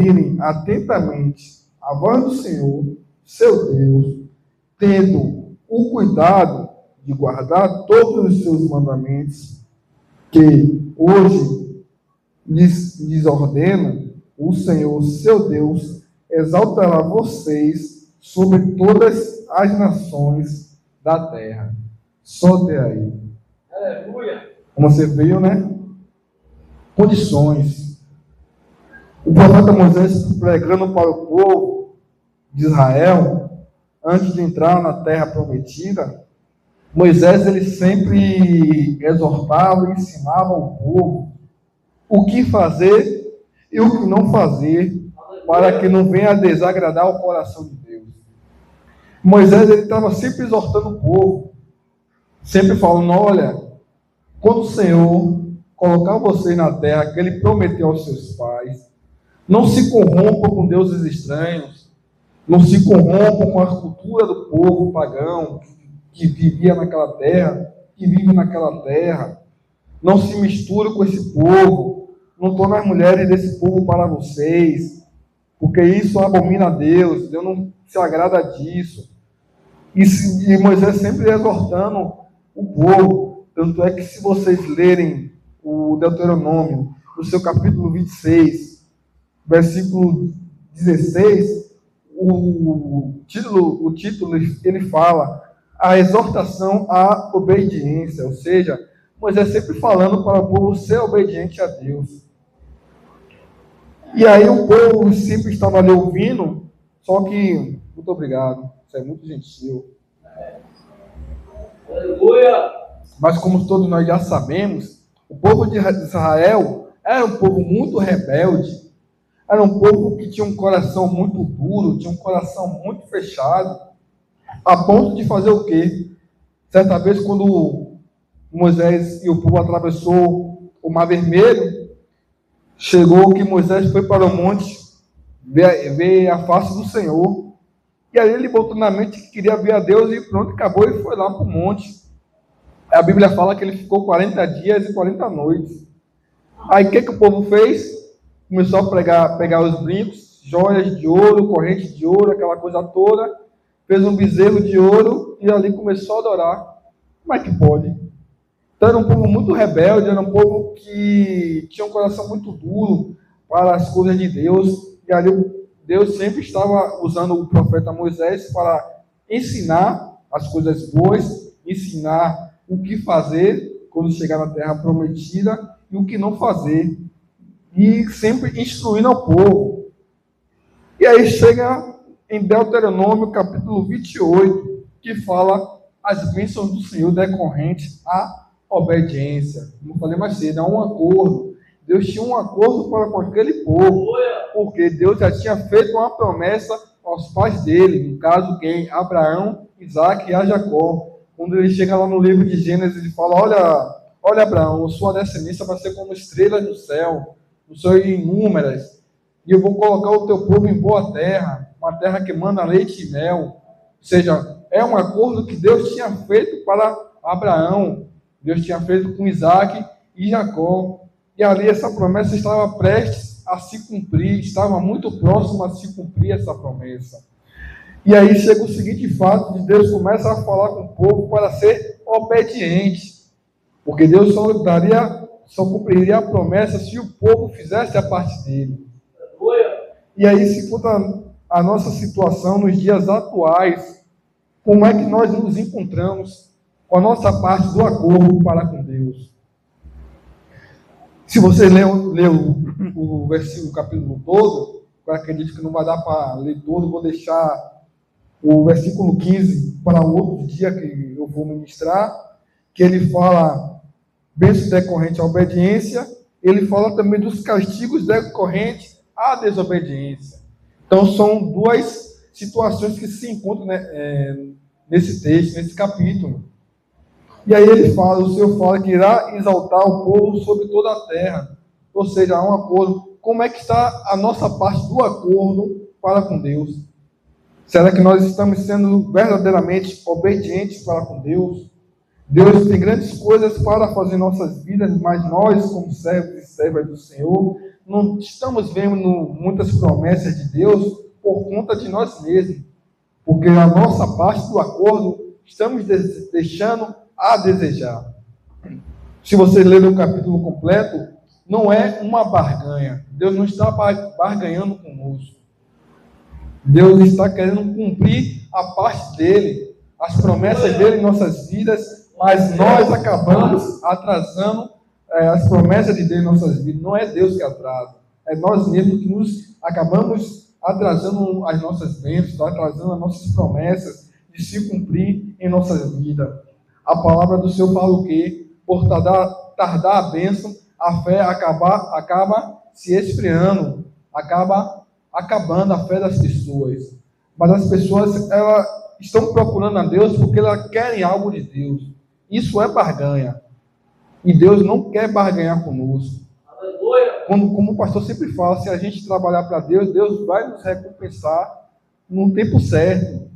ouvirem atentamente a voz do Senhor, seu Deus, tendo o cuidado de guardar todos os seus mandamentos, que hoje lhes ordena, o Senhor, seu Deus, exaltará vocês sobre todas as nações da terra. Solte aí. Aleluia. Como você viu, né? Condições. O profeta Moisés pregando para o povo de Israel, antes de entrar na terra prometida, Moisés ele sempre exortava e ensinava ao povo o que fazer e o que não fazer, para que não venha a desagradar o coração de Deus. Moisés ele estava sempre exortando o povo, sempre falando: olha, quando o Senhor colocar vocês na terra que ele prometeu aos seus pais, não se corrompam com deuses estranhos, não se corrompam com a cultura do povo pagão que vivia naquela terra, que vive naquela terra. Não se misture com esse povo, não torne as mulheres desse povo para vocês, porque isso abomina a Deus, Deus não se agrada disso. E Moisés sempre exortando o povo. Tanto é que, se vocês lerem o Deuteronômio, no seu capítulo 26, versículo 16, o título ele fala a exortação à obediência, ou seja, Moisés sempre falando para o povo ser obediente a Deus. E aí o povo sempre estava ali ouvindo, só que, muito obrigado, você é muito gentil. Aleluia. Mas como todos nós já sabemos, o povo de Israel era um povo muito rebelde, era um povo que tinha um coração muito duro, tinha um coração muito fechado, a ponto de fazer o quê? Certa vez, quando Moisés e o povo atravessou o Mar Vermelho, chegou que Moisés foi para o monte ver a face do Senhor, e aí ele botou na mente que queria ver a Deus, e pronto, acabou e foi lá para o monte. A Bíblia fala que ele ficou 40 dias e 40 noites. Aí o que o povo fez? Começou a pegar os brincos, joias de ouro, corrente de ouro, aquela coisa toda, fez um bezerro de ouro e ali começou a adorar. Como é que pode? Então era um povo muito rebelde, era um povo que tinha um coração muito duro para as coisas de Deus, e ali Deus sempre estava usando o profeta Moisés para ensinar as coisas boas, ensinar o que fazer quando chegar na terra prometida e o que não fazer, e sempre instruindo ao povo. E aí chega em Deuteronômio capítulo 28, que fala as bênçãos do Senhor decorrentes à obediência. Como eu falei mais cedo, é um acordo. Deus tinha um acordo para com aquele povo, porque Deus já tinha feito uma promessa aos pais dele, no caso quem? Abraão, Isaac e a Jacó. Quando ele chega lá no livro de Gênesis, ele fala: olha Abraão, sua descendência vai ser como estrelas do céu, são inúmeras, e eu vou colocar o teu povo em boa terra, uma terra que manda leite e mel. Ou seja, é um acordo que Deus tinha feito para Abraão, Deus tinha feito com Isaac e Jacó, e ali essa promessa estava prestes a se cumprir, estava muito próximo a se cumprir essa promessa. E aí chega o seguinte fato, de Deus começa a falar com o povo para ser obediente, porque Deus só cumpriria a promessa se o povo fizesse a parte dele. E aí se conta a nossa situação nos dias atuais, como é que nós nos encontramos com a nossa parte do acordo para com Deus. Se você ler o versículo, o capítulo todo, eu acredito que não vai dar para ler todo, vou deixar o versículo 15 para um outro dia que eu vou ministrar, que ele fala bênção decorrente à obediência, ele fala também dos castigos decorrentes à desobediência. Então são duas situações que se encontram, né, nesse texto, nesse capítulo. E aí ele fala, o Senhor fala que irá exaltar o povo sobre toda a terra. Ou seja, há um acordo. Como é que está a nossa parte do acordo para com Deus? Será que nós estamos sendo verdadeiramente obedientes para com Deus? Deus tem grandes coisas para fazer em nossas vidas, mas nós, como servos e servas do Senhor, não estamos vendo muitas promessas de Deus por conta de nós mesmos, porque a nossa parte do acordo estamos deixando a desejar. Se você ler o capítulo completo, não é uma barganha. Deus não está barganhando conosco. Deus está querendo cumprir a parte dele, as promessas dele em nossas vidas, mas nós acabamos atrasando as promessas de Deus em nossas vidas. Não é Deus que atrasa, é nós mesmos que nos acabamos atrasando as nossas bênçãos, atrasando as nossas promessas de se cumprir em nossas vidas. A palavra do Senhor fala o quê? Por tardar a bênção, a fé acaba se esfriando, acaba acabando a fé das pessoas. Mas as pessoas elas estão procurando a Deus porque elas querem algo de Deus. Isso é barganha. E Deus não quer barganhar conosco. Como o pastor sempre fala, se a gente trabalhar para Deus, Deus vai nos recompensar no tempo certo.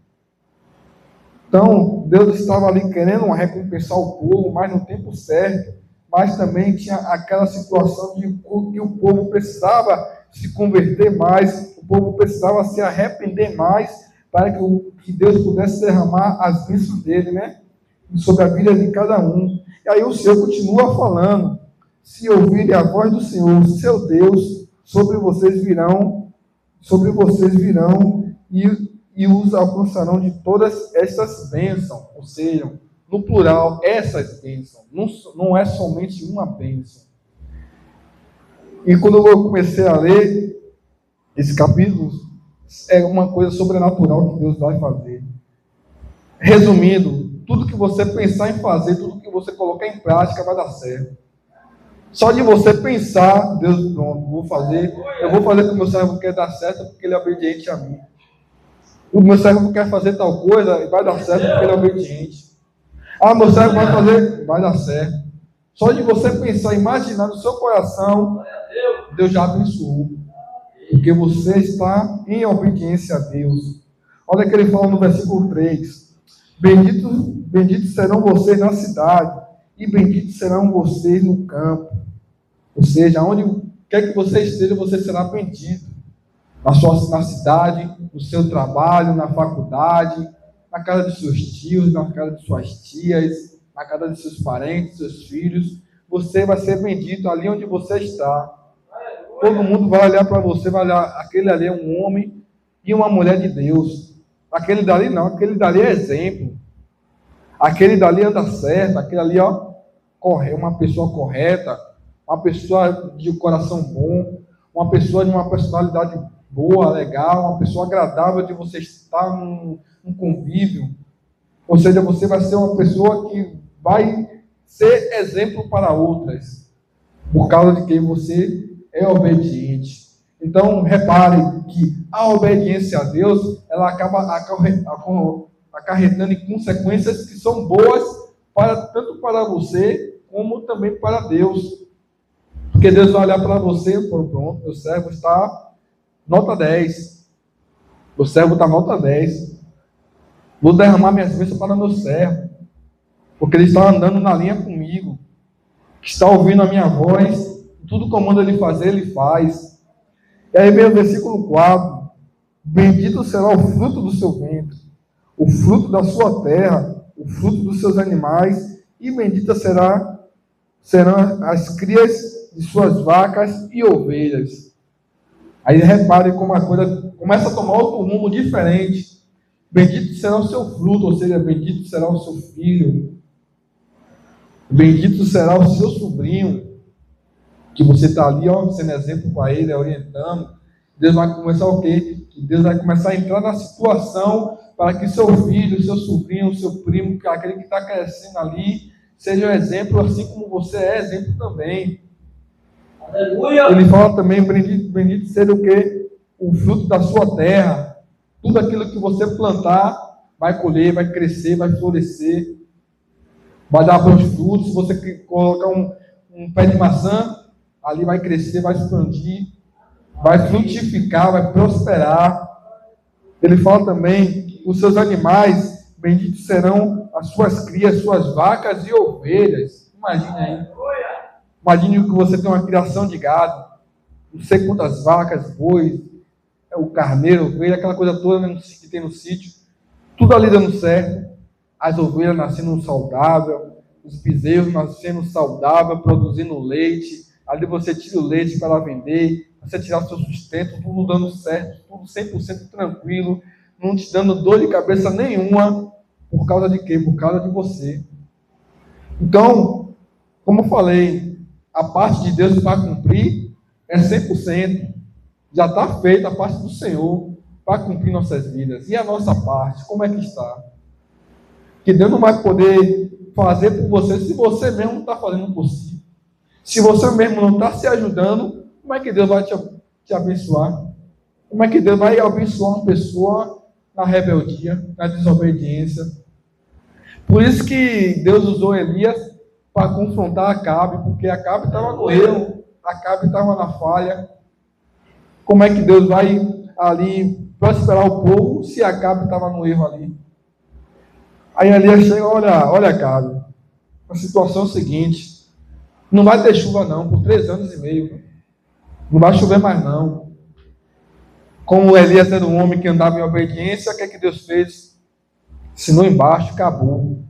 Então, Deus estava ali querendo recompensar o povo, mas no tempo certo. Mas também tinha aquela situação de que o povo precisava se converter mais, o povo precisava se arrepender mais, para que Deus pudesse derramar as bênçãos dele, né? Sobre a vida de cada um. E aí o Senhor continua falando: se ouvirem a voz do Senhor, seu Deus, sobre vocês virão e os alcançarão de todas essas bênçãos. Ou seja, no plural, essas bênçãos. Não é somente uma bênção. E quando eu comecei a ler esse capítulo, é uma coisa sobrenatural que Deus vai fazer. Resumindo, tudo que você pensar em fazer, tudo que você colocar em prática vai dar certo. Só de você pensar, Deus, pronto, vou fazer, eu vou fazer o que o meu servo quer dar certo, porque ele é obediente a mim. O meu servo quer fazer tal coisa, vai dar certo porque ele é obediente. Ah, meu servo vai fazer, vai dar certo. Só de você pensar, imaginar no seu coração, Deus já abençoou. Porque você está em obediência a Deus. Olha que ele fala no versículo 3. Benditos serão vocês na cidade, e benditos serão vocês no campo. Ou seja, onde quer que você esteja, você será bendito. Na cidade, no seu trabalho, na faculdade, na casa de seus tios, na casa de suas tias, na casa de seus parentes, seus filhos. Você vai ser bendito ali onde você está. Todo mundo vai olhar para você, vai olhar, aquele ali é um homem e uma mulher de Deus. Aquele dali não, aquele dali é exemplo. Aquele dali anda certo, aquele ali, uma pessoa correta, uma pessoa de coração bom, uma pessoa de uma personalidade boa, legal, uma pessoa agradável de você estar num convívio. Ou seja, você vai ser uma pessoa que vai ser exemplo para outras, por causa de que você é obediente. Então, repare que a obediência a Deus, ela acaba acarretando em consequências que são boas tanto para você, como também para Deus. Porque Deus vai olhar para você e falar: pronto, meu servo está nota 10. Meu servo está nota 10. Vou derramar minhas bênçãos para meu servo, porque ele está andando na linha comigo, está ouvindo a minha voz. Tudo que eu mando ele fazer, ele faz. E aí vem o versículo 4. Bendito será o fruto do seu ventre, o fruto da sua terra, o fruto dos seus animais, e benditas serão as crias de suas vacas e ovelhas. Aí repare como a coisa começa a tomar outro rumo diferente. Bendito será o seu fruto, ou seja, bendito será o seu filho. Bendito será o seu sobrinho, que você está ali, sendo exemplo para ele, orientando. Deus vai começar o quê? Deus vai começar a entrar na situação para que seu filho, seu sobrinho, seu primo, aquele que está crescendo ali, seja um exemplo, assim como você é exemplo também. Aleluia! Ele fala também: bendito seja o quê? O fruto da sua terra. Tudo aquilo que você plantar, vai colher, vai crescer, vai florescer, vai dar bons frutos. Se você colocar um pé de maçã, ali vai crescer, vai expandir, vai frutificar, vai prosperar. Ele fala também: os seus animais, benditos serão as suas crias, suas vacas e ovelhas. Imagine aí. Imagine que você tem uma criação de gado. não sei quantas vacas, bois, o carneiro, ovelha, aquela coisa toda que tem no sítio, tudo ali dando certo, as ovelhas nascendo saudável, os bezerros nascendo saudável, produzindo leite, ali você tira o leite para vender, você tirar o seu sustento, tudo dando certo, tudo 100% tranquilo, não te dando dor de cabeça nenhuma, por causa de quê? Por causa de você. Então, como eu falei, a parte de Deus para cumprir é 100%. Já está feita a parte do Senhor para cumprir nossas vidas. E a nossa parte, como é que está? Que Deus não vai poder fazer por você se você mesmo não está fazendo por si. Se você mesmo não está se ajudando, como é que Deus vai te abençoar? Como é que Deus vai abençoar uma pessoa na rebeldia, na desobediência? Por isso que Deus usou Elias para confrontar Acabe, porque Acabe estava no erro, Acabe estava na falha. Como é que Deus vai ali prosperar o povo se Acabe estava no erro ali? Aí Elias chega, olha Acabe, a situação é o seguinte, não vai ter chuva não, por 3 anos e meio, não vai chover mais não. Como Elias era um homem que andava em obediência, o que é que Deus fez? Ensinou embaixo, acabou.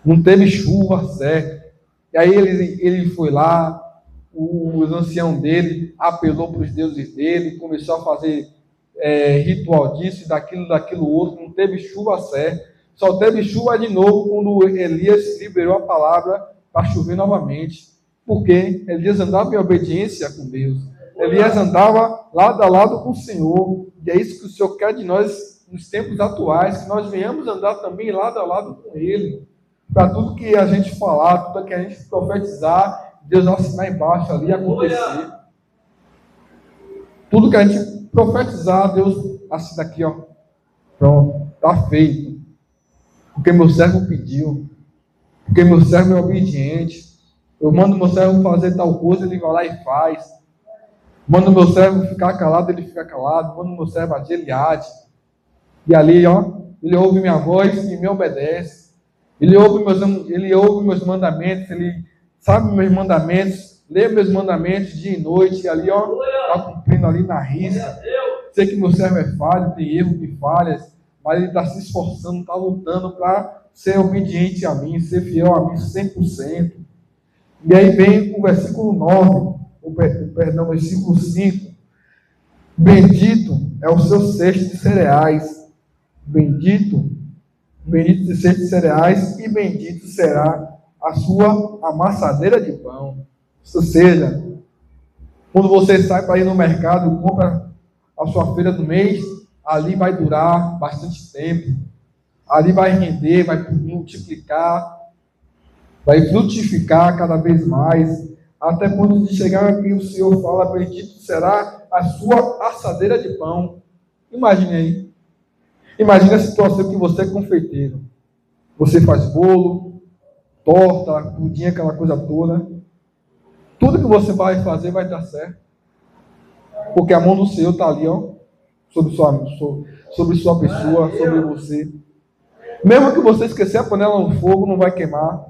Não teve chuva, certo? E aí ele foi lá, os anciãos dele apelou para os deuses dele, começou a fazer ritual disso, daquilo outro, não teve chuva certa. Só teve chuva de novo quando Elias liberou a palavra para chover novamente. Porque Elias andava em obediência com Deus. Elias andava lado a lado com o Senhor. E é isso que o Senhor quer de nós nos tempos atuais, que nós venhamos andar também lado a lado com Ele. Para tudo que a gente falar, tudo que a gente profetizar, Deus vai assinar embaixo ali e acontecer. Tudo que a gente profetizar, Deus assina aqui, ó. Pronto, está feito. Porque meu servo pediu. Porque meu servo é obediente. Eu mando meu servo fazer tal coisa, ele vai lá e faz. Mando meu servo ficar calado, ele fica calado. Mando meu servo agir, ele age. E ali, ó, ele ouve minha voz e me obedece. Ele ouve meus mandamentos, ele sabe meus mandamentos, lê meus mandamentos dia e noite, e ali, ó, está cumprindo ali na risca. Sei que meu servo é falho, tem erro, tem falhas, mas ele está se esforçando, está lutando para ser obediente a mim, ser fiel a mim 100%. E aí vem o versículo 9, o versículo 5. Bendito é o seu cesto de cereais, bendito de cesto de cereais, e bendito será a sua amassadeira de pão. Ou seja, quando você sai para ir no mercado, compra a sua feira do mês, ali vai durar bastante tempo, ali vai render, vai multiplicar, vai frutificar cada vez mais, até quando de chegar aqui o Senhor fala, bendito será a sua assadeira de pão. Imagine aí. Imagine a situação que você é confeiteiro. Você faz bolo, torta, pudim, aquela coisa toda. Tudo que você vai fazer vai dar certo. Porque a mão do Senhor está ali, ó, sobre sua pessoa, sobre você. Mesmo que você esquecer a panela no fogo, não vai queimar.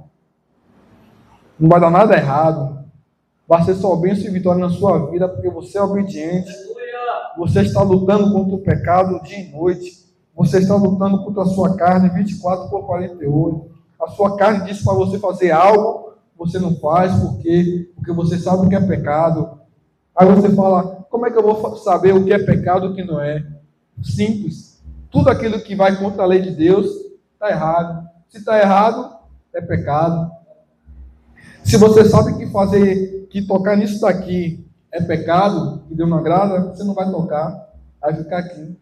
Não vai dar nada errado. Vai ser só bênção e vitória na sua vida, porque você é obediente. Você está lutando contra o pecado dia e noite. Você está lutando contra a sua carne 24/48. A sua carne diz para você fazer algo, você não faz, porque você sabe o que é pecado. Aí você fala, como é que eu vou saber o que é pecado e o que não é? Simples. Tudo aquilo que vai contra a lei de Deus está errado. Se está errado, é pecado. Se você sabe que tocar nisso daqui é pecado, que Deus não agrada, você não vai tocar, vai ficar aqui.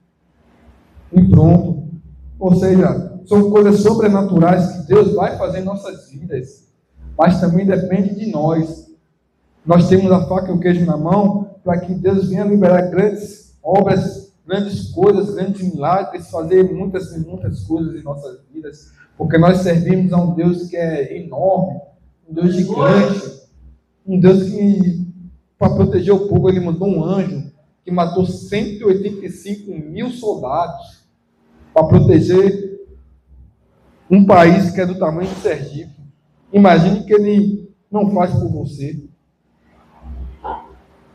E pronto. Ou seja, são coisas sobrenaturais que Deus vai fazer em nossas vidas, mas também depende de nós. Nós temos a faca e o queijo na mão para que Deus venha liberar grandes obras, grandes coisas, grandes milagres, fazer muitas e muitas coisas em nossas vidas, porque nós servimos a um Deus que é enorme, um Deus gigante, um Deus que, para proteger o povo, ele mandou um anjo que matou 185 mil soldados para proteger um país que é do tamanho de Sergipe. Imagine que ele não faz por você.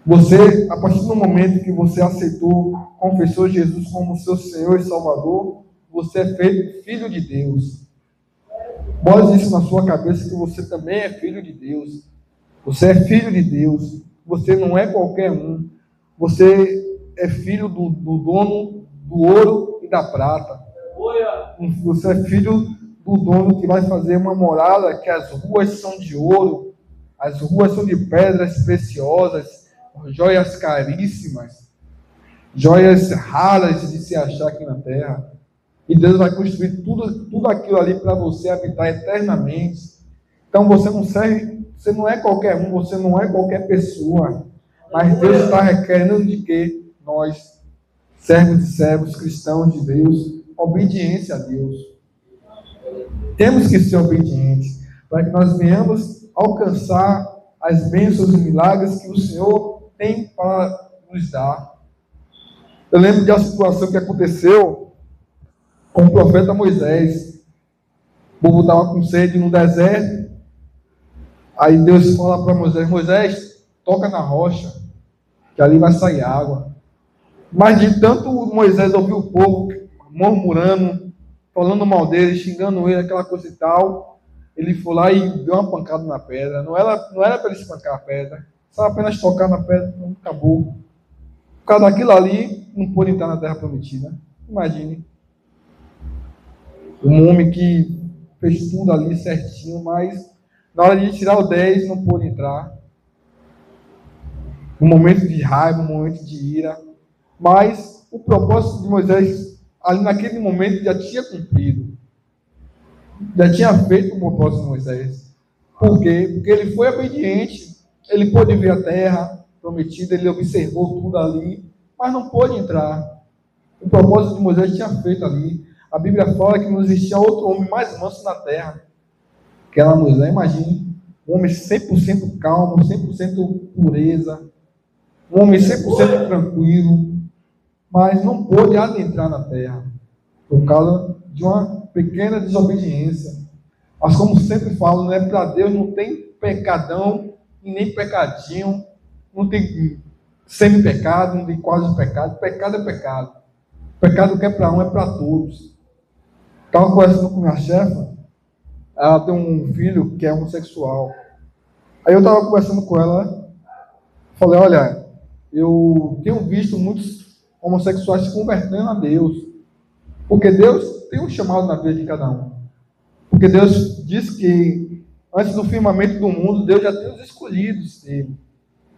Você, a partir do momento que você aceitou, confessou Jesus como seu Senhor e Salvador, você é feito filho de Deus. Bote isso na sua cabeça que você também é filho de Deus. Você é filho de Deus. Você não é qualquer um. Você é filho do dono do ouro e da prata. Você é filho do dono que vai fazer uma morada que as ruas são de ouro, as ruas são de pedras preciosas, joias caríssimas, joias raras de se achar aqui na terra. E Deus vai construir tudo aquilo ali para você habitar eternamente. Então você não serve, você não é qualquer um, você não é qualquer pessoa. Mas Deus está requerendo de que nós, servos e servos cristãos de Deus, obediência a Deus. Temos que ser obedientes para que nós venhamos alcançar as bênçãos e milagres que o Senhor tem para nos dar. Eu lembro de uma situação que aconteceu com o profeta Moisés. O povo estava com sede no deserto. Aí Deus fala para Moisés: Moisés, toca na rocha, que ali vai sair água. Mas de tanto Moisés ouvir o povo murmurando, falando mal dele, xingando ele, aquela coisa e tal, ele foi lá e deu uma pancada na pedra. Não era para ele espancar a pedra, só apenas tocar na pedra, acabou. Por causa daquilo ali, não pôde entrar na terra prometida. Imagine. Um homem que fez tudo ali certinho, mas na hora de tirar o 10, não pôde entrar. Um momento de raiva, um momento de ira. Mas o propósito de Moisés, ali naquele momento, já tinha cumprido. Já tinha feito o propósito de Moisés. Por quê? Porque ele foi obediente. Ele pôde ver a terra prometida, ele observou tudo ali, mas não pôde entrar. O propósito de Moisés tinha feito ali. A Bíblia fala que não existia outro homem mais manso na terra que era Moisés. Imagine, um homem 100% calmo, 100% pureza, um homem 100% tranquilo, mas não pôde adentrar na terra por causa de uma pequena desobediência. Mas como sempre falo, né, para Deus não tem pecadão e nem pecadinho, não tem semi-pecado, não tem quase pecado. Pecado é pecado. Pecado que é para um é para todos. Estava conversando com minha chefa, ela tem um filho que é homossexual. Aí eu estava conversando com ela, falei: olha, eu tenho visto muitos homossexuais se convertendo a Deus, porque Deus tem um chamado na vida de cada um. Porque Deus diz que antes do firmamento do mundo, Deus já tem os escolhidos dele.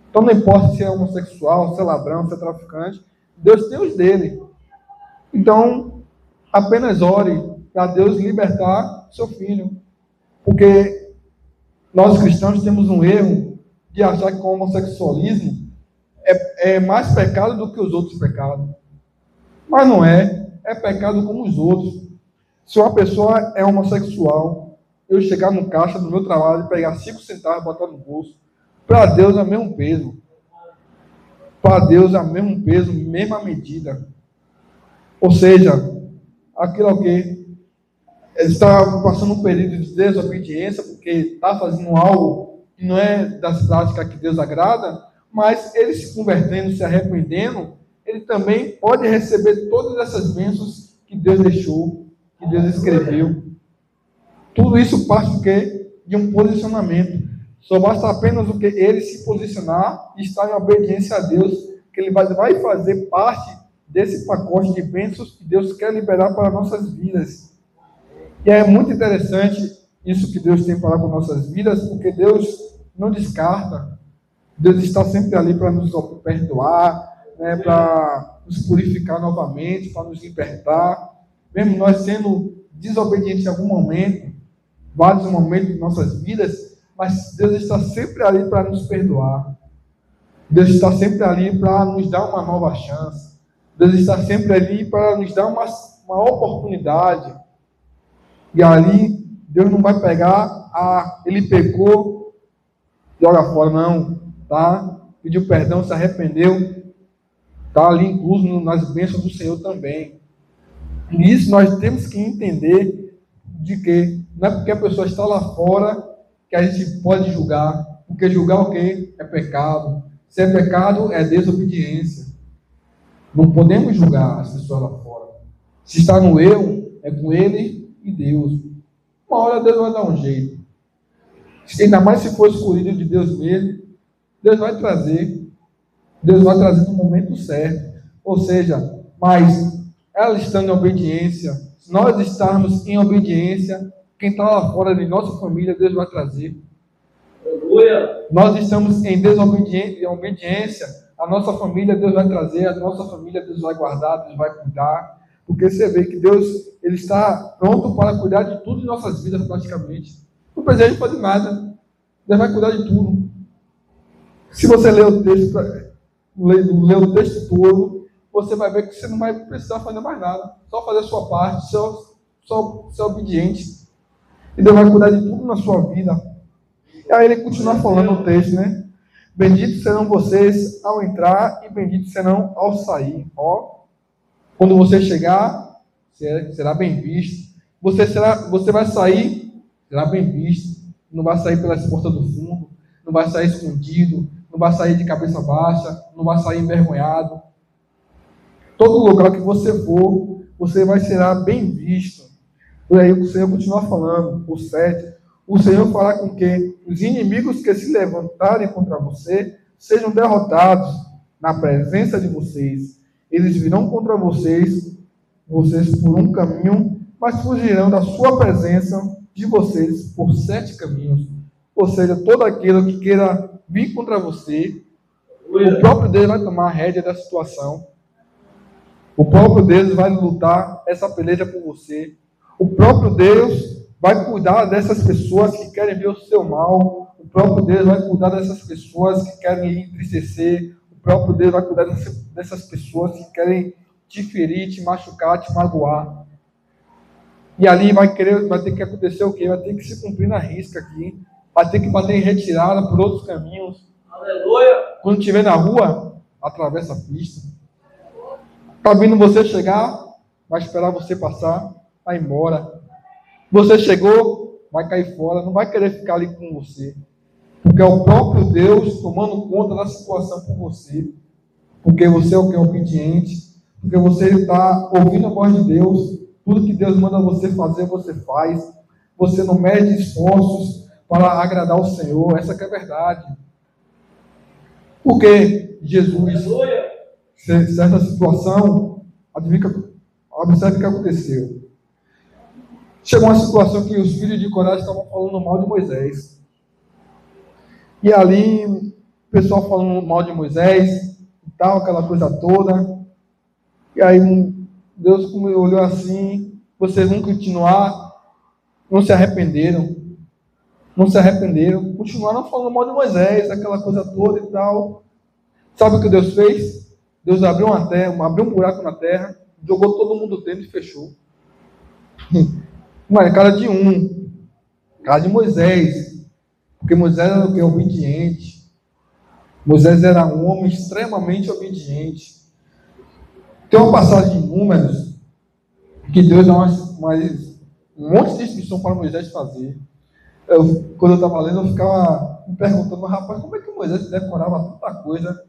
Então não importa se é homossexual, se é ladrão, se é traficante, Deus tem os dele. Então, apenas ore para Deus libertar seu filho. Porque nós cristãos temos um erro de achar que o homossexualismo é mais pecado do que os outros pecados. Mas não é. É pecado como os outros. Se uma pessoa é homossexual, eu chegar no caixa do meu trabalho e pegar 5 centavos e botar no bolso, para Deus é o mesmo peso. Para Deus é o mesmo peso, mesma medida. Ou seja, aquilo é o quê? Ele está passando um período de desobediência, porque está fazendo algo que não é das práticas que Deus agrada, mas ele se convertendo, se arrependendo, ele também pode receber todas essas bênçãos que Deus deixou, que Deus escreveu. Tudo isso parte do quê? De um posicionamento. Só basta apenas o que ele se posicionar e estar em obediência a Deus, que ele vai fazer parte desse pacote de bênçãos que Deus quer liberar para nossas vidas. E é muito interessante isso que Deus tem para com nossas vidas, porque Deus não descarta. Deus está sempre ali para nos perdoar, né, para nos purificar novamente, para nos libertar. Mesmo nós sendo desobedientes em algum momento, vários momentos de nossas vidas, mas Deus está sempre ali para nos perdoar. Deus está sempre ali para nos dar uma nova chance. Deus está sempre ali para nos dar uma oportunidade. E ali, Deus não vai pegar, ele pecou, joga fora, não, tá? Pediu perdão, se arrependeu, tá ali incluso nas bênçãos do Senhor também. E isso nós temos que entender de que não é porque a pessoa está lá fora que a gente pode julgar, porque julgar o quê? É pecado. Se é pecado, é desobediência. Não podemos julgar as pessoas lá fora. Se está no eu, é com ele e Deus. Uma hora Deus vai dar um jeito. Ainda mais se for escolhido de Deus mesmo, Deus vai trazer. Deus vai trazer no momento certo. Ou seja, mas ela estando em obediência, se nós estarmos em obediência, quem está lá fora de nossa família, Deus vai trazer. Aleluia. Nós estamos em obediência, a nossa família Deus vai trazer, a nossa família Deus vai guardar, Deus vai cuidar, porque você vê que Deus ele está pronto para cuidar de tudo em nossas vidas praticamente. Não precisa de fazer nada, Deus vai cuidar de tudo. Se você ler o texto, ler o texto todo, você vai ver que você não vai precisar fazer mais nada, só fazer a sua parte, só ser obediente, e Deus vai cuidar de tudo na sua vida. E aí ele continua falando no texto, né? Benditos serão vocês ao entrar e benditos serão ao sair. Ó, quando você chegar, será bem visto. Você vai sair, será bem visto. Não vai sair pelas portas do fundo, não vai sair escondido, não vai sair de cabeça baixa, não vai sair envergonhado. Todo lugar que você for, você vai ser bem visto. E aí o Senhor continua falando, o 7. O Senhor fará com que os inimigos que se levantarem contra você sejam derrotados na presença de vocês. Eles virão contra vocês por um caminho, mas fugirão da sua presença de vocês por 7 caminhos. Ou seja, todo aquele que queira vir contra você, o próprio Deus vai tomar a rédea da situação. O próprio Deus vai lutar essa peleja por você. O próprio Deus vai cuidar dessas pessoas que querem ver o seu mal. O próprio Deus vai cuidar dessas pessoas que querem entristecer. O próprio Deus vai cuidar dessas pessoas que querem te ferir, te machucar, te magoar. E ali vai ter que acontecer o quê? Vai ter que se cumprir na risca aqui. Vai ter que bater em retirada por outros caminhos. Aleluia. Quando estiver na rua, atravessa a pista. Está vindo você chegar, vai esperar você passar, vai embora. Você chegou, vai cair fora, não vai querer ficar ali com você. Porque é o próprio Deus tomando conta da situação por você. Porque você é o que é obediente. Porque você está ouvindo a voz de Deus. Tudo que Deus manda você fazer, você faz. Você não mede esforços para agradar o Senhor. Essa que é a verdade. Porque Jesus, certa situação, observe o que aconteceu. Chegou uma situação que os filhos de Corá estavam falando mal de Moisés. E ali, o pessoal falando mal de Moisés, e tal, aquela coisa toda. E aí, Deus olhou assim, vocês vão continuar, não se arrependeram. Não se arrependeram, continuaram falando mal de Moisés, aquela coisa toda e tal. Sabe o que Deus fez? Deus abriu um buraco na terra, jogou todo mundo dentro e fechou. Mas cara de cara de Moisés, porque Moisés era o que? Obediente. Moisés era um homem extremamente obediente. Tem uma passagem de Números que Deus dá um monte de instrução para Moisés fazer. Quando eu estava lendo, eu ficava me perguntando, rapaz, como é que Moisés decorava tanta coisa?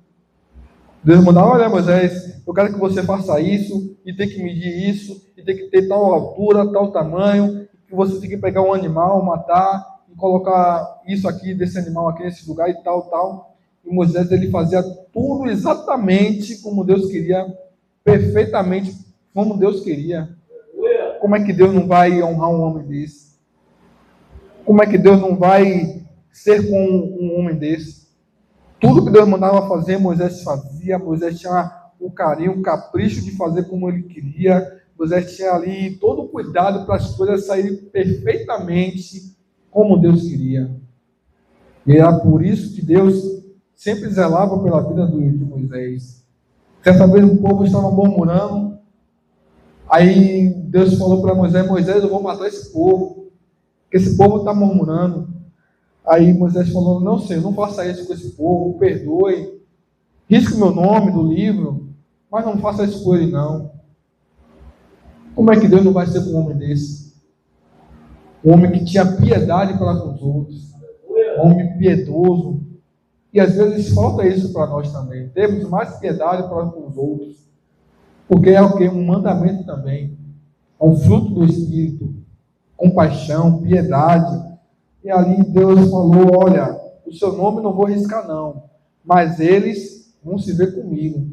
Deus mandava, olha Moisés, eu quero que você faça isso, e tem que medir isso, e tem que ter tal altura, tal tamanho, que você tem que pegar um animal, matar, e colocar isso aqui, desse animal aqui, nesse lugar, e tal. E Moisés, ele fazia tudo exatamente como Deus queria, perfeitamente como Deus queria. Como é que Deus não vai honrar um homem desse? Como é que Deus não vai ser com um homem desse? Tudo que Deus mandava fazer, Moisés fazia. Moisés tinha o carinho, o capricho de fazer como ele queria. Moisés tinha ali todo o cuidado para as coisas saírem perfeitamente como Deus queria. E era por isso que Deus sempre zelava pela vida de Moisés. Certa vez o povo estava murmurando. Aí Deus falou para Moisés, Moisés, eu vou matar esse povo, porque esse povo está murmurando. Aí Moisés falou, não sei, não faça isso com esse povo, perdoe, risque o meu nome do livro, mas não faça isso com ele não. Como é que Deus não vai ser com um homem desse? Um homem que tinha piedade para com os outros, um homem piedoso, E às vezes falta isso para nós também. Temos mais piedade para com os outros. Porque é o que? Um mandamento também. É um fruto do Espírito. Compaixão, piedade. E ali Deus falou, olha, o seu nome não vou riscar não, mas eles vão se ver comigo.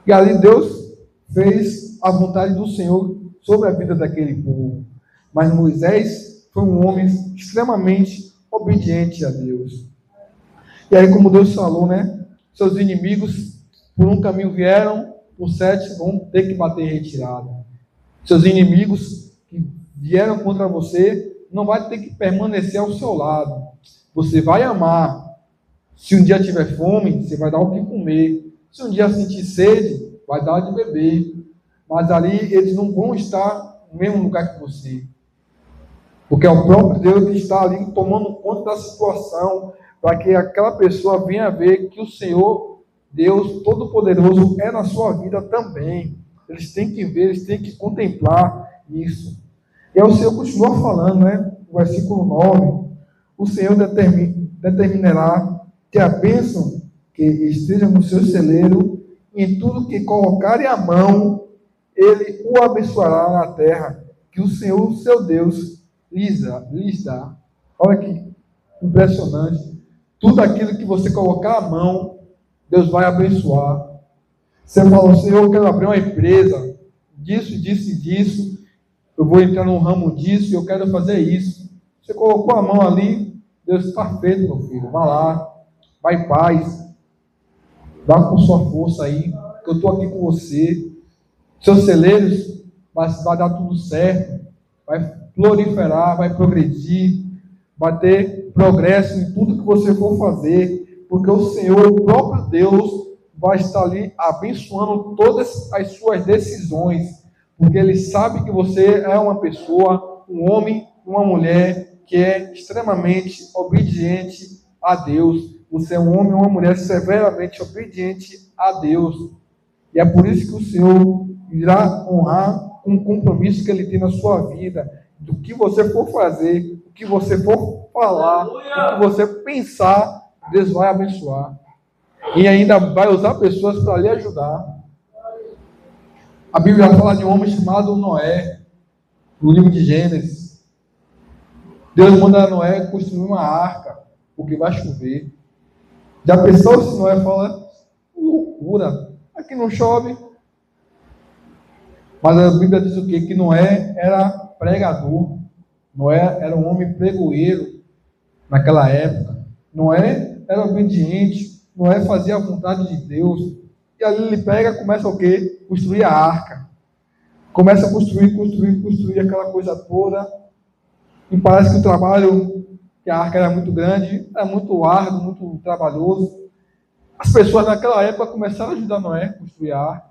E ali Deus fez a vontade do Senhor sobre a vida daquele povo. Mas Moisés foi um homem extremamente obediente a Deus. E aí, como Deus falou, né? Seus inimigos por um caminho vieram, por 7 vão ter que bater em retirada. Seus inimigos que vieram contra você não vai ter que permanecer ao seu lado. Você vai amar. Se um dia tiver fome, você vai dar o que comer. Se um dia sentir sede, vai dar de beber. Mas ali eles não vão estar no mesmo lugar que você. Porque é o próprio Deus que está ali tomando conta da situação, para que aquela pessoa venha ver que o Senhor, Deus Todo-Poderoso, é na sua vida também. Eles têm que ver, eles têm que contemplar isso. E aí o Senhor continua falando, né? No versículo 9, o Senhor determinará que a bênção que esteja no seu celeiro, em tudo que colocarem a mão, ele o abençoará na terra, que o Senhor, seu Deus, lhes dá. Olha que impressionante. Tudo aquilo que você colocar a mão, Deus vai abençoar. Você fala, Senhor, eu quero abrir uma empresa, disso, disso e disso, eu vou entrar no ramo disso, e eu quero fazer isso. Você colocou a mão ali, Deus está feito, meu filho, vá lá, vai em paz, vá com sua força aí, que eu estou aqui com você. Seus celeiros vai dar tudo certo, vai proliferar, vai progredir, vai ter progresso em tudo que você for fazer, porque o Senhor, o próprio Deus, vai estar ali abençoando todas as suas decisões, porque Ele sabe que você é uma pessoa, um homem, uma mulher que é extremamente obediente a Deus. Você é um homem ou uma mulher severamente obediente a Deus. E é por isso que o Senhor irá honrar um compromisso que Ele tem na sua vida. Do que você for fazer, o que você for falar, o que você pensar, Deus vai abençoar. E ainda vai usar pessoas para lhe ajudar. A Bíblia fala de um homem chamado Noé, no livro de Gênesis. Deus manda Noé construir uma arca, porque vai chover. Já pensou se Noé fala, loucura, aqui não chove. Mas a Bíblia diz o quê? Que Noé era pregador. Noé era um homem pregoeiro naquela época. Noé era obediente. Noé fazia a vontade de Deus. E ali ele pega e começa o quê? Construir a arca. Começa a construir aquela coisa toda. E parece que o trabalho, que a arca era muito grande, era muito árduo, muito trabalhoso. As pessoas naquela época começaram a ajudar Noé a construir a arca.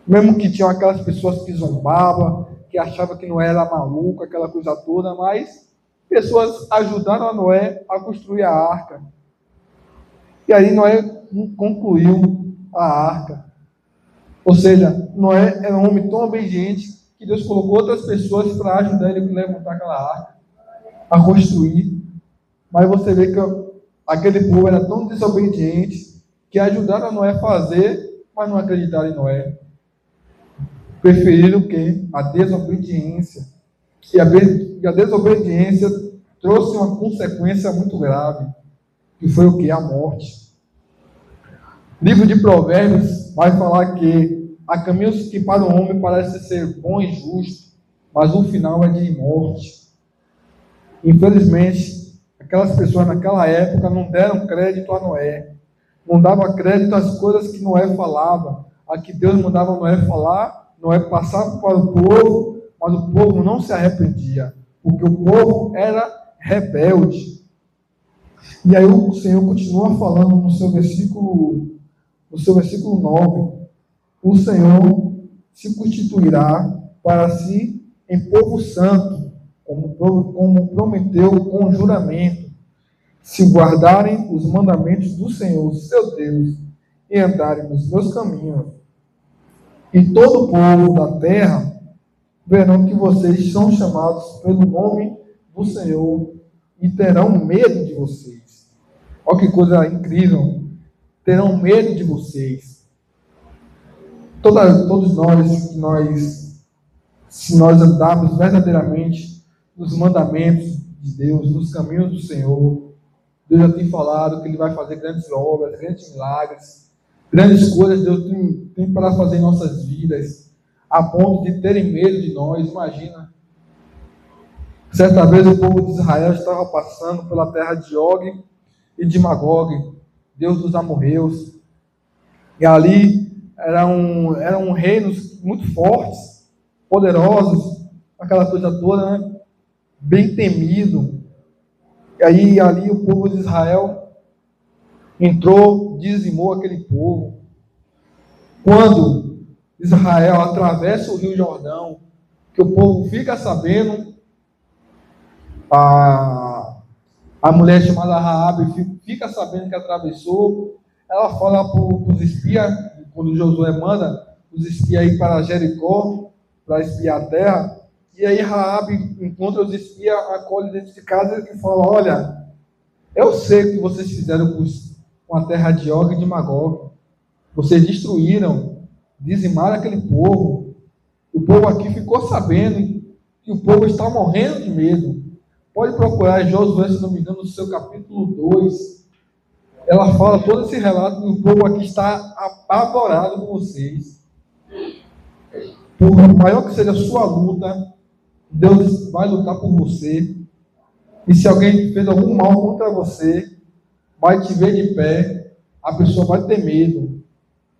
Mesmo que tinham aquelas pessoas que zombavam, que achavam que Noé era maluco, aquela coisa toda, mas pessoas ajudaram a Noé a construir a arca. E aí Noé concluiu a arca. Ou seja, Noé era um homem tão obediente que Deus colocou outras pessoas para ajudar ele a levantar aquela arca, a construir. Mas você vê que aquele povo era tão desobediente que ajudaram a Noé a fazer, mas não acreditaram em Noé. Preferiram o quê? A desobediência. E a desobediência trouxe uma consequência muito grave, que foi o quê? A morte. O livro de Provérbios vai falar que há caminhos que para o homem parecem ser bom e justo, mas o final é de morte. Infelizmente, aquelas pessoas naquela época não deram crédito a Noé, não davam crédito às coisas que Noé falava, a que Deus mandava Noé falar. Noé passava para o povo, mas o povo não se arrependia, porque o povo era rebelde. E aí o Senhor continua falando no seu versículo 9, o Senhor se constituirá para si em povo santo, como prometeu com juramento, se guardarem os mandamentos do Senhor, seu Deus, e andarem nos meus caminhos. E todo o povo da terra verão que vocês são chamados pelo nome do Senhor e terão medo de vocês. Olha que coisa incrível. Terão medo de vocês. Todos nós, se nós andarmos verdadeiramente nos mandamentos de Deus, nos caminhos do Senhor, Deus já tem falado que Ele vai fazer grandes obras, grandes milagres, grandes coisas Deus tem para fazer em nossas vidas, a ponto de terem medo de nós. Imagina. Certa vez o povo de Israel estava passando pela terra de Og e de Magog, Deus dos amorreus, e ali eram reinos muito fortes, poderosos, aquela coisa toda, né? Bem temido. E aí ali o povo de Israel entrou, dizimou aquele povo. Quando Israel atravessa o Rio Jordão, que o povo fica sabendo, a mulher chamada Raabe fica sabendo que atravessou, ela fala para os espias, quando Josué manda os espias ir para Jericó, para espiar a terra, e aí Raabe encontra os espias, acolhe dentro de casa e fala: olha, eu sei o que vocês fizeram com a terra de Og e de Magog. Vocês destruíram, dizimaram aquele povo. O povo aqui ficou sabendo que o povo está morrendo de medo. Pode procurar Josué, se não me engano, no seu capítulo 2. Ela fala todo esse relato que o povo aqui está apavorado com vocês. Por maior que seja a sua luta, Deus vai lutar por você. E se alguém fez algum mal contra você, vai te ver de pé, a pessoa vai ter medo,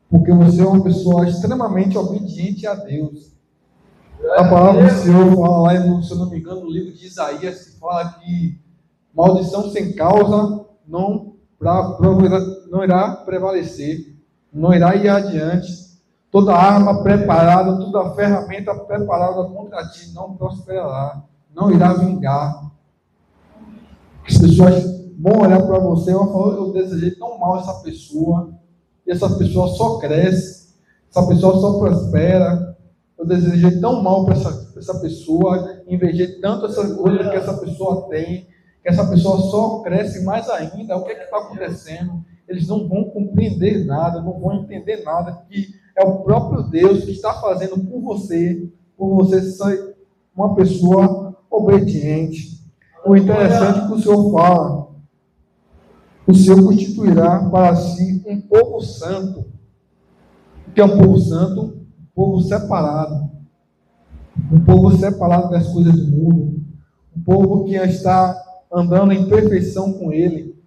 porque você é uma pessoa extremamente obediente a Deus. A palavra do Senhor fala lá, se eu não me engano, no livro de Isaías, que fala que maldição sem causa não irá prevalecer, não irá ir adiante. Toda arma preparada, toda ferramenta preparada contra ti não prosperará, não irá vingar. As pessoas vão olhar para você e vão falar: eu desejei tão mal essa pessoa, e essa pessoa só cresce, essa pessoa só prospera. Eu desejei tão mal para essa pessoa, invejei tanto essa coisa que essa pessoa tem, que essa pessoa só cresce mais ainda. O que é que está acontecendo? Eles não vão compreender nada, não vão entender nada, que é o próprio Deus que está fazendo por você ser uma pessoa obediente. O interessante é que o Senhor fala: o Senhor constituirá para si um povo santo. O que é um povo santo? Um povo separado. Um povo separado das coisas do mundo. Um povo que está andando em perfeição com Ele.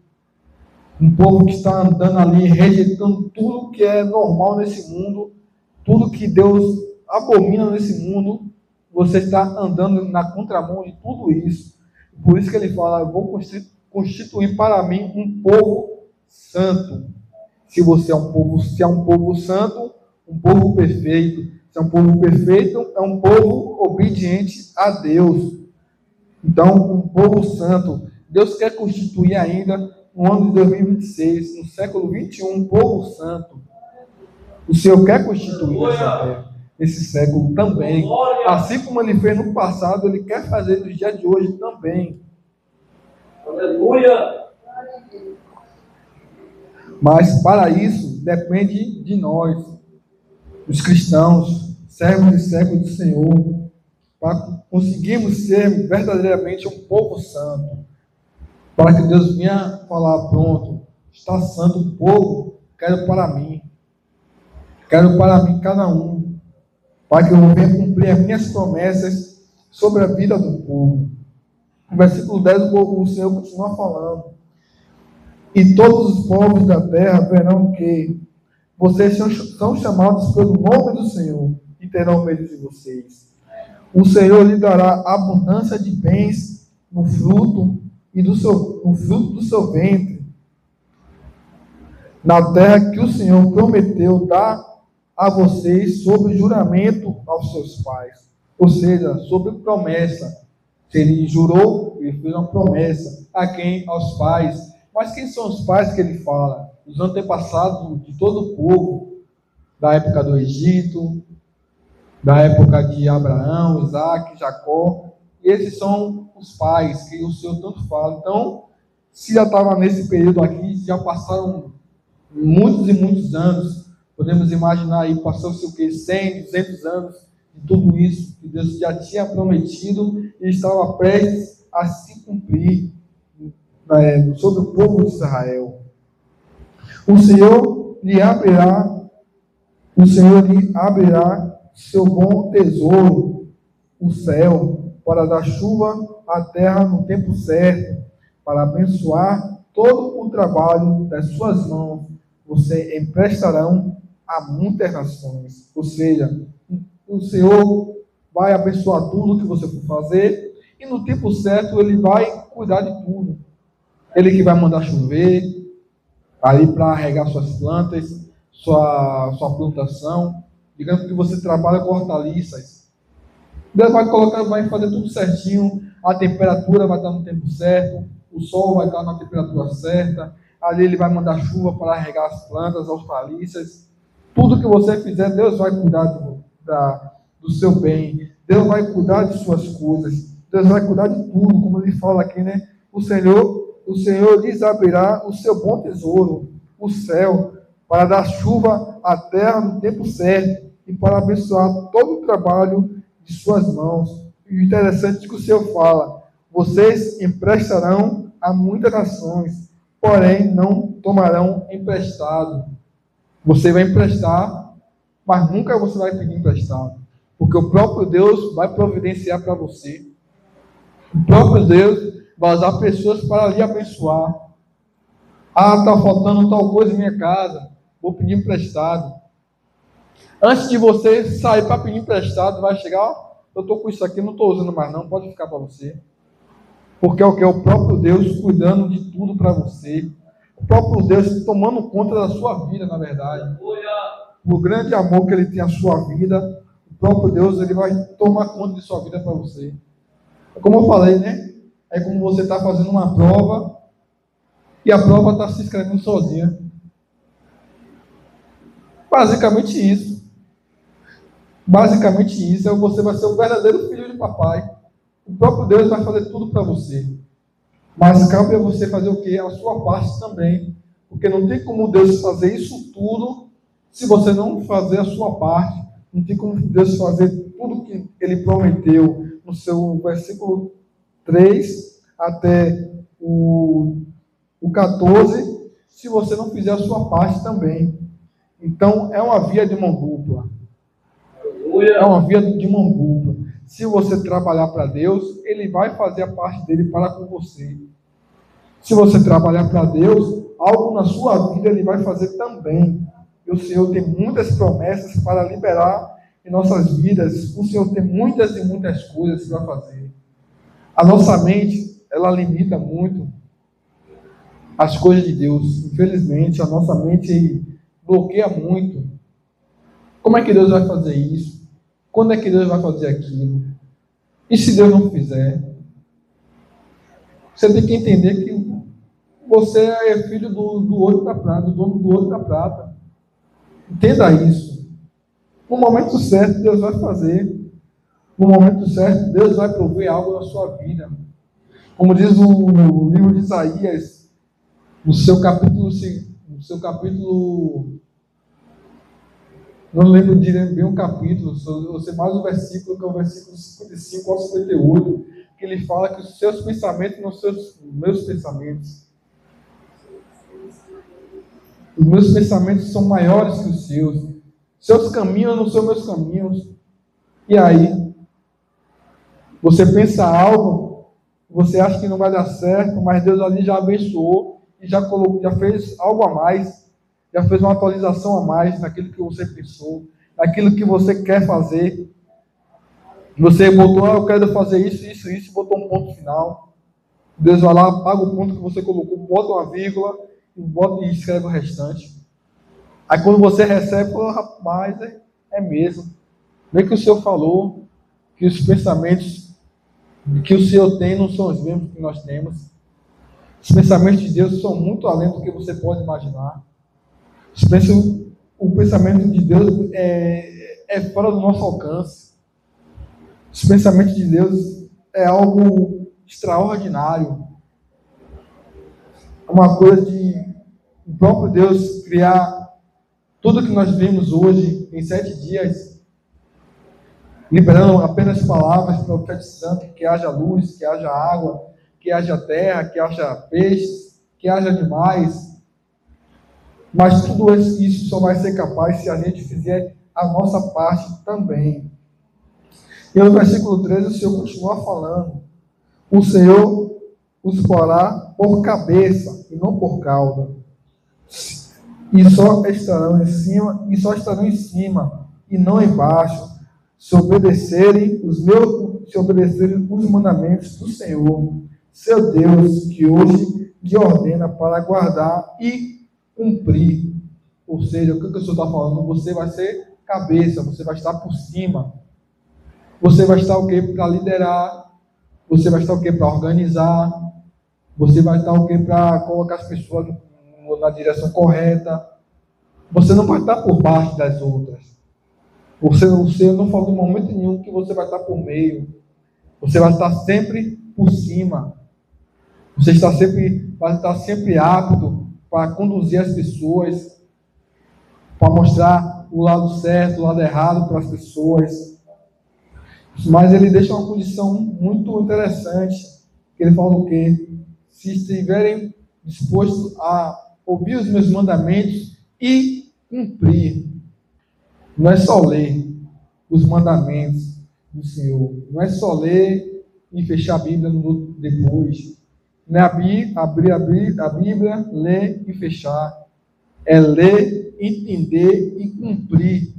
Um povo que está andando ali, rejeitando tudo que é normal nesse mundo, tudo que Deus abomina nesse mundo. Você está andando na contramão de tudo isso. Por isso que ele fala: eu vou constituir para mim um povo santo. Se você é um povo, se é um povo santo, um povo perfeito. Se é um povo perfeito, é um povo obediente a Deus. Então, um povo santo. Deus quer constituir ainda no ano de 2026, no século 21, um povo santo. O Senhor quer constituir essa terra, esse século também. Assim como Ele fez no passado, Ele quer fazer nos dias de hoje também. Aleluia! Mas para isso, depende de nós, os cristãos, servos e servos do Senhor, para conseguirmos ser verdadeiramente um povo santo. Para que Deus venha falar: pronto, está santo o povo, quero para mim cada um, para que eu venha cumprir as minhas promessas sobre a vida do povo. No versículo 10, o Senhor continua falando: e todos os povos da terra verão que vocês são chamados pelo nome do Senhor e terão medo de vocês. O Senhor lhe dará abundância de bens no fruto do seu ventre, na terra que o Senhor prometeu dar a vocês sob juramento aos seus pais. Ou seja, sob promessa. Se ele jurou, ele fez uma promessa. A quem? Aos pais. Mas quem são os pais que ele fala? Os antepassados de todo o povo, da época do Egito, da época de Abraão, Isaac, Jacó. Esses são os pais que o Senhor tanto fala. Então, Se já estava nesse período aqui, já passaram muitos e muitos anos. Podemos imaginar aí, passou-se o quê? 100, 200 anos de tudo isso que Deus já tinha prometido e estava prestes a se cumprir sobre o povo de Israel. O Senhor lhe abrirá seu bom tesouro, o céu, para dar chuva à terra no tempo certo, para abençoar todo o trabalho das suas mãos. Você emprestarão a muitas nações. Ou seja, o Senhor vai abençoar tudo que você for fazer e no tempo certo Ele vai cuidar de tudo. Ele que vai mandar chover aí para regar suas plantas, sua plantação. Digamos que você trabalha com hortaliças. Deus vai fazer tudo certinho, a temperatura vai estar no tempo certo, o sol vai estar na temperatura certa, ali Ele vai mandar chuva para regar as plantas, as hortaliças. Tudo que você fizer, Deus vai cuidar do seu bem, Deus vai cuidar de suas coisas, Deus vai cuidar de tudo, como Ele fala aqui, né? O Senhor lhes abrirá o seu bom tesouro, o céu, para dar chuva à terra no tempo certo e para abençoar todo o trabalho de suas mãos. E o interessante é que o Senhor fala: vocês emprestarão a muitas nações, porém não tomarão emprestado. Você vai emprestar, mas nunca você vai pedir emprestado, porque o próprio Deus vai providenciar para você. O próprio Deus vai usar pessoas para lhe abençoar. Ah, está faltando tal coisa em minha casa, vou pedir emprestado. Antes de você sair para pedir emprestado, vai chegar: ó, eu estou com isso aqui, não estou usando mais não, pode ficar para você. Porque é o que? É o próprio Deus cuidando de tudo para você. O próprio Deus tomando conta da sua vida, na verdade. O grande amor que Ele tem à sua vida, o próprio Deus, Ele vai tomar conta de sua vida para você. Como eu falei, né? É como você está fazendo uma prova e a prova está se escrevendo sozinha. Basicamente isso. Basicamente isso. Você vai ser o verdadeiro filho de papai. O próprio Deus vai fazer tudo para você. Mas cabe a você fazer o quê? A sua parte também. Porque não tem como Deus fazer isso tudo se você não fazer a sua parte. Não tem como Deus fazer tudo que Ele prometeu no seu versículo 3 até o 14, se você não fizer a sua parte também. Então, é uma via de mão dupla. É uma via de mão dupla. Se você trabalhar para Deus, Ele vai fazer a parte dele para com você. Se você trabalhar para Deus, algo na sua vida Ele vai fazer também. E o Senhor tem muitas promessas para liberar em nossas vidas. O Senhor tem muitas e muitas coisas para fazer. A nossa mente, ela limita muito as coisas de Deus. Infelizmente, a nossa mente bloqueia muito. Como é que Deus vai fazer isso? Quando é que Deus vai fazer aquilo? E se Deus não fizer? Você tem que entender que você é filho do ouro da prata, do dono do ouro da prata. Entenda isso. No momento certo, Deus vai fazer. No momento certo, Deus vai prover algo na sua vida. Como diz o livro de Isaías, no seu capítulo, não lembro bem o capítulo, eu sei mais o versículo, que é o versículo 55 ao 58, que ele fala que os seus pensamentos não são os meus pensamentos. Os meus pensamentos são maiores que os seus. Seus caminhos não são meus caminhos. E aí? Você pensa algo, você acha que não vai dar certo, mas Deus ali já abençoou e já fez algo a mais, já fez uma atualização a mais naquilo que você pensou, naquilo que você quer fazer. Você botou: eu quero fazer isso, e botou um ponto final. Deus vai lá, apaga o ponto que você colocou, bota uma vírgula e escreve o restante. Aí quando você recebe, fala: rapaz, é mesmo. Bem que o Senhor falou que os pensamentos que o Senhor tem não são os mesmos que nós temos. Os pensamentos de Deus são muito além do que você pode imaginar. O pensamento de Deus é fora do nosso alcance. Os pensamentos de Deus é algo extraordinário. uma coisa de o próprio Deus criar tudo que nós vimos hoje em 7 dias, liberando apenas palavras, profetizando que haja luz, que haja água, que haja terra, que haja peixes, que haja animais. Mas tudo isso só vai ser capaz se a gente fizer a nossa parte também. E no versículo 13 o Senhor continua falando: o Senhor os porá por cabeça e não por cauda, e só estarão em cima e não embaixo, se obedecerem os mandamentos do Senhor, seu Deus, que hoje lhe ordena para guardar e cumprir. Ou seja, o que o Senhor está falando? Você vai ser cabeça, você vai estar por cima. Você vai estar o quê? Para liderar. Você vai estar o quê? Para organizar. Você vai estar o quê? Para colocar as pessoas na direção correta. Você não vai estar por baixo das outras. Você não falou em momento nenhum que você vai estar por meio. Você vai estar sempre por cima. Você vai estar sempre apto para conduzir as pessoas, para mostrar o lado certo, o lado errado para as pessoas. Mas ele deixa uma condição muito interessante, que ele fala o quê? Se estiverem dispostos a ouvir os meus mandamentos e cumprir. Não é só ler os mandamentos do Senhor. Não é só ler e fechar a Bíblia depois. Não é abrir a Bíblia, ler e fechar. É ler, entender e cumprir.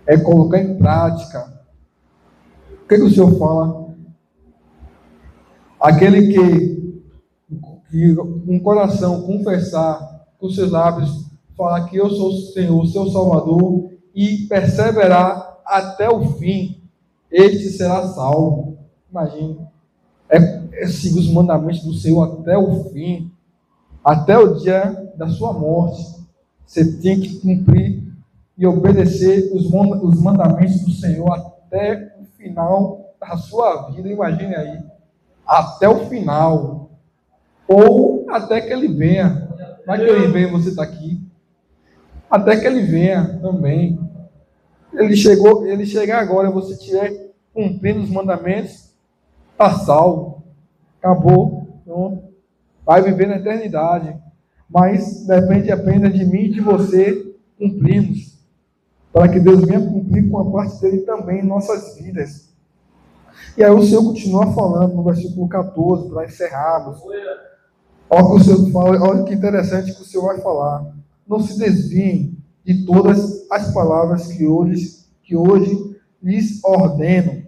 É colocar em prática. O que o Senhor fala? Aquele que com o coração confessar, com seus lábios, falar que eu sou o Senhor, seu Salvador, e perseverar até o fim, este será salvo. Imagine. Seguir os mandamentos do Senhor até o fim, até o dia da sua morte. Você tem que cumprir e obedecer os mandamentos do Senhor até o final da sua vida. Imagine aí, até o final, ou até que ele venha. Não é que ele venha e você está aqui, até que ele venha também. Ele chegar agora, você estiver cumprindo os mandamentos, está salvo, acabou, pronto. Vai viver na eternidade. Mas depende apenas de mim e de você cumprirmos, para que Deus venha cumprir com a parte dele também em nossas vidas. E aí o Senhor continua falando no versículo 14, para encerrarmos. Olha o que o Senhor fala, olha que interessante que o Senhor vai falar. Não se desviem de todas as palavras que hoje lhes ordeno,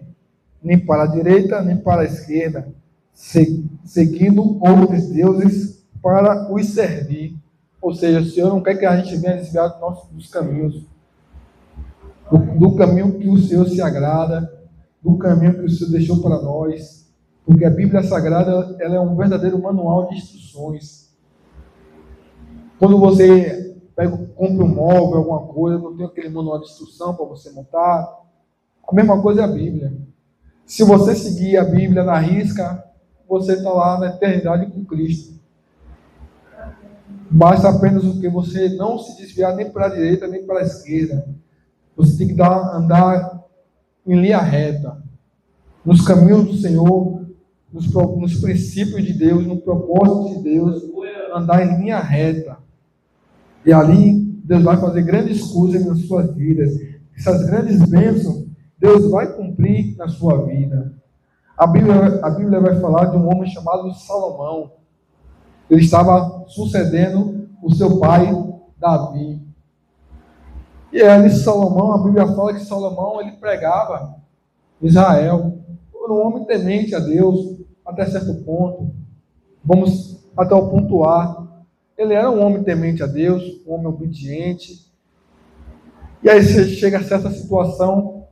nem para a direita, nem para a esquerda, seguindo outros deuses para os servir. Ou seja, o Senhor não quer que a gente venha desviar dos caminhos, do caminho que o Senhor se agrada, do caminho que o Senhor deixou para nós, porque a Bíblia Sagrada ela é um verdadeiro manual de instruções. Quando você compra um móvel, alguma coisa, não tem aquele manual de instrução para você montar, a mesma coisa é a Bíblia. Se você seguir a Bíblia na risca, você está lá na eternidade com Cristo. Basta apenas o que você não se desviar nem para a direita nem para a esquerda. Você tem que andar em linha reta, nos caminhos do Senhor, nos princípios de Deus, no propósito de Deus, andar em linha reta. E ali Deus vai fazer grandes coisas nas suas vidas. Essas grandes bênçãos Deus vai cumprir na sua vida. A Bíblia vai falar de um homem chamado Salomão. Ele estava sucedendo o seu pai Davi. E ali Salomão, a Bíblia fala que Salomão ele pregava em Israel. Era um homem temente a Deus até certo ponto. Vamos até o ponto A. Ele era um homem temente a Deus, um homem obediente. E aí chega a certa situação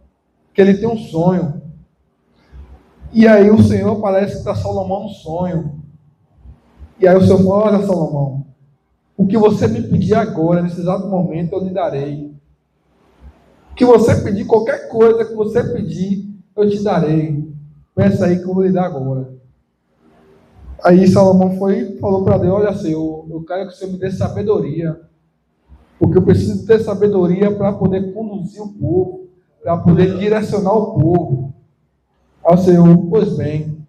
que ele tem um sonho. E aí o Senhor parece que está Salomão no sonho. E aí o Senhor fala: olha, Salomão, o que você me pedir agora, nesse exato momento, eu lhe darei. O que você pedir, qualquer coisa que você pedir, eu te darei. Peça aí que eu vou lhe dar agora. Aí Salomão falou para Deus: olha, Senhor, eu quero que o Senhor me dê sabedoria, porque eu preciso ter sabedoria para poder conduzir o povo, para poder direcionar o povo. Aí o Senhor: pois bem,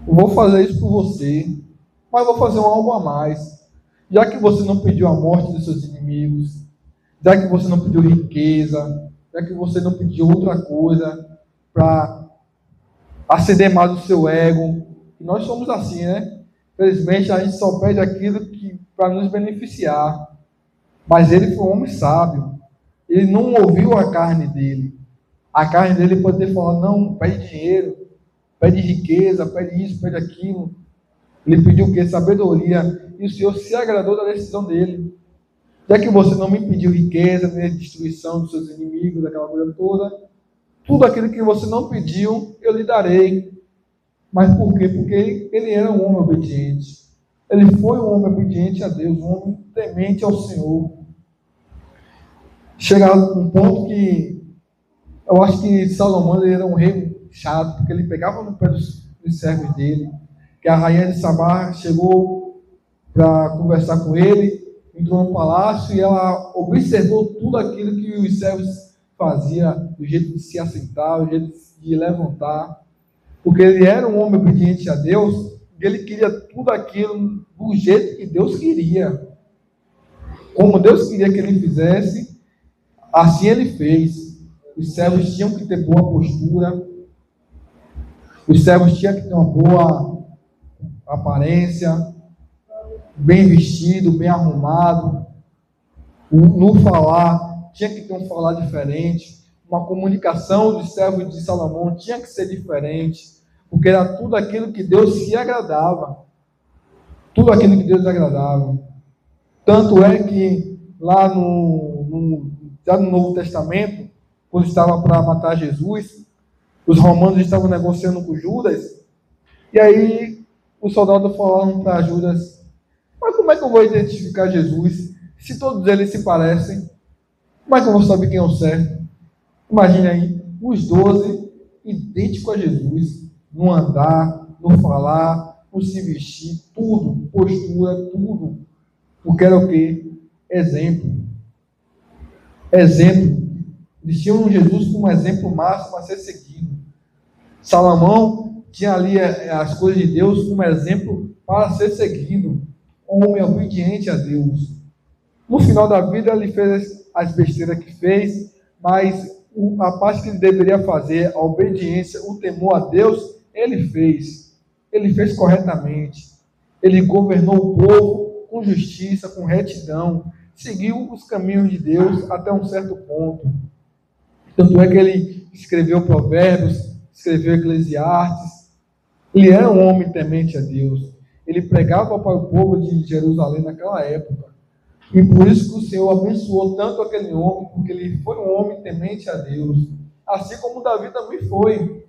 eu vou fazer isso por você, mas vou fazer algo a mais. Já que você não pediu a morte dos seus inimigos, já que você não pediu riqueza, já que você não pediu outra coisa para acender mais o seu ego, e nós somos assim, né? Infelizmente a gente só pede aquilo que para nos beneficiar. Mas ele foi um homem sábio. Ele não ouviu a carne dele. A carne dele pode ter falado: não, pede dinheiro, pede riqueza, pede isso, pede aquilo. Ele pediu o quê? Sabedoria. E o Senhor se agradou da decisão dele. Já que você não me pediu riqueza, nem destruição dos seus inimigos, daquela coisa toda, tudo aquilo que você não pediu, eu lhe darei. Mas por quê? Porque ele era um homem obediente. Ele foi um homem obediente a Deus, um homem temente ao Senhor. Chega um ponto que eu acho que Salomão ele era um rei chato, porque ele pegava no pé dos servos dele, que a rainha de Sabá chegou para conversar com ele, entrou no palácio e ela observou tudo aquilo que os servos faziam, do jeito de se assentar, do jeito de levantar, porque ele era um homem obediente a Deus, e ele queria tudo aquilo do jeito que Deus queria. Como Deus queria que ele fizesse, assim ele fez. Os servos tinham que ter boa postura, os servos tinham que ter uma boa aparência, bem vestido, bem arrumado. No falar, tinha que ter um falar diferente. Uma comunicação dos servos de Salomão tinha que ser diferente, porque era tudo aquilo que Deus se agradava. Tudo aquilo que Deus agradava. Tanto é que lá já no Novo Testamento, quando estava para matar Jesus, os romanos estavam negociando com Judas, e aí os soldados falaram para Judas: mas como é que eu vou identificar Jesus se todos eles se parecem? Como é que eu vou saber quem é o certo? Imagine aí, os 12 idênticos a Jesus, no andar, no falar, no se vestir, tudo, postura, tudo. Porque era o quê? Exemplo. Exemplo. Eles tinham Jesus como exemplo máximo a ser seguido. Salomão tinha ali as coisas de Deus como exemplo para ser seguido. Um homem obediente a Deus. No final da vida, ele fez as besteiras que fez, mas a parte que ele deveria fazer, a obediência, o temor a Deus, ele fez. Ele fez corretamente. Ele governou o povo com justiça, com retidão. Seguiu os caminhos de Deus até um certo ponto. Tanto é que ele escreveu Provérbios, escreveu Eclesiastes. Ele era um homem temente a Deus. Ele pregava para o povo de Jerusalém naquela época. E por isso que o Senhor abençoou tanto aquele homem, porque ele foi um homem temente a Deus. Assim como Davi também foi.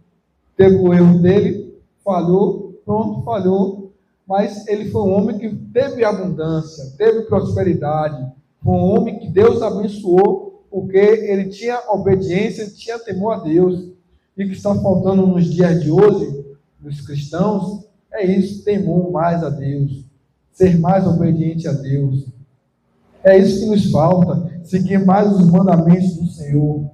Teve o erro dele, falhou, pronto, falhou. Mas ele foi um homem que teve abundância, teve prosperidade. Foi um homem que Deus abençoou, porque ele tinha obediência, tinha temor a Deus. E o que está faltando nos dias de hoje, dos cristãos, é isso, temor mais a Deus. Ser mais obediente a Deus. É isso que nos falta, seguir mais os mandamentos do Senhor.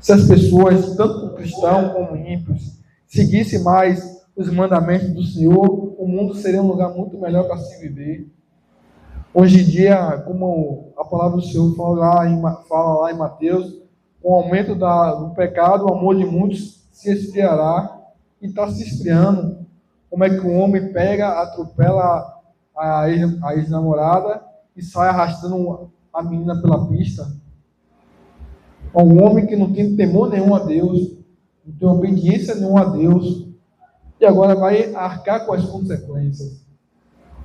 Se as pessoas, tanto cristãos como ímpios, seguissem mais os mandamentos do Senhor, o mundo seria um lugar muito melhor para se viver. Hoje em dia, como a palavra do Senhor fala lá em Mateus, com o aumento do pecado, o amor de muitos se esfriará e está se esfriando. Como é que um homem pega, atropela a ex-namorada e sai arrastando a menina pela pista? É um homem que não tem temor nenhum a Deus, não tem obediência nenhuma a Deus, e agora vai arcar com as consequências.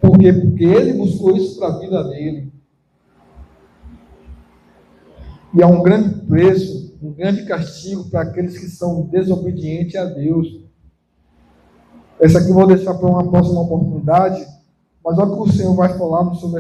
Por quê? Porque ele buscou isso para a vida dele. E há um grande preço, um grande castigo para aqueles que são desobedientes a Deus. Essa aqui eu vou deixar para uma próxima oportunidade, mas olha o que o Senhor vai falar no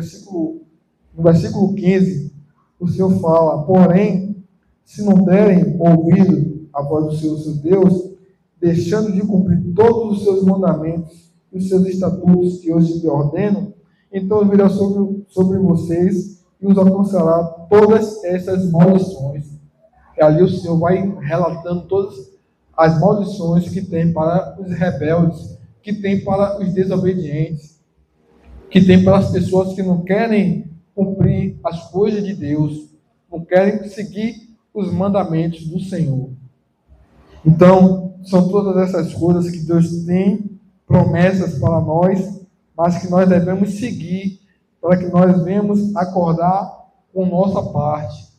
versículo 15. O Senhor fala: porém, se não derem ouvido à voz do Senhor, seu Deus, deixando de cumprir todos os seus mandamentos e os seus estatutos que hoje lhe ordeno, então virá sobre vocês e os alcançará todas essas maldições. E ali o Senhor vai relatando todas as maldições que tem para os rebeldes, que tem para os desobedientes, que tem para as pessoas que não querem cumprir as coisas de Deus, não querem seguir os mandamentos do Senhor. Então, são todas essas coisas que Deus tem promessas para nós, mas que nós devemos seguir para que nós venhamos acordar com nossa parte.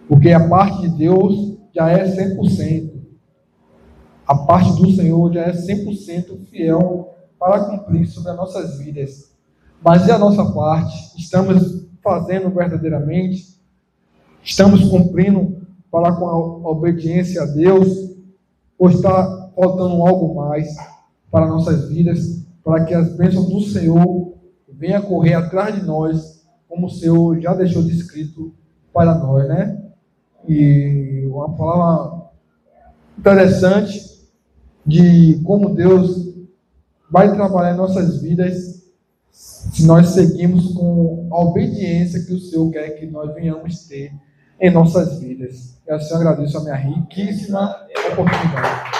Porque a parte de Deus já é 100%. A parte do Senhor já é 100% fiel para cumprir sobre as nossas vidas. Mas e a nossa parte? Estamos fazendo verdadeiramente? Estamos cumprindo para com a obediência a Deus? Ou está faltando algo mais para nossas vidas, para que as bênçãos do Senhor venham correr atrás de nós, como o Senhor já deixou descrito para nós, né? E uma palavra interessante de como Deus vai trabalhar em nossas vidas se nós seguimos com a obediência que o Senhor quer que nós venhamos ter em nossas vidas. Eu assim agradeço a minha riquíssima oportunidade.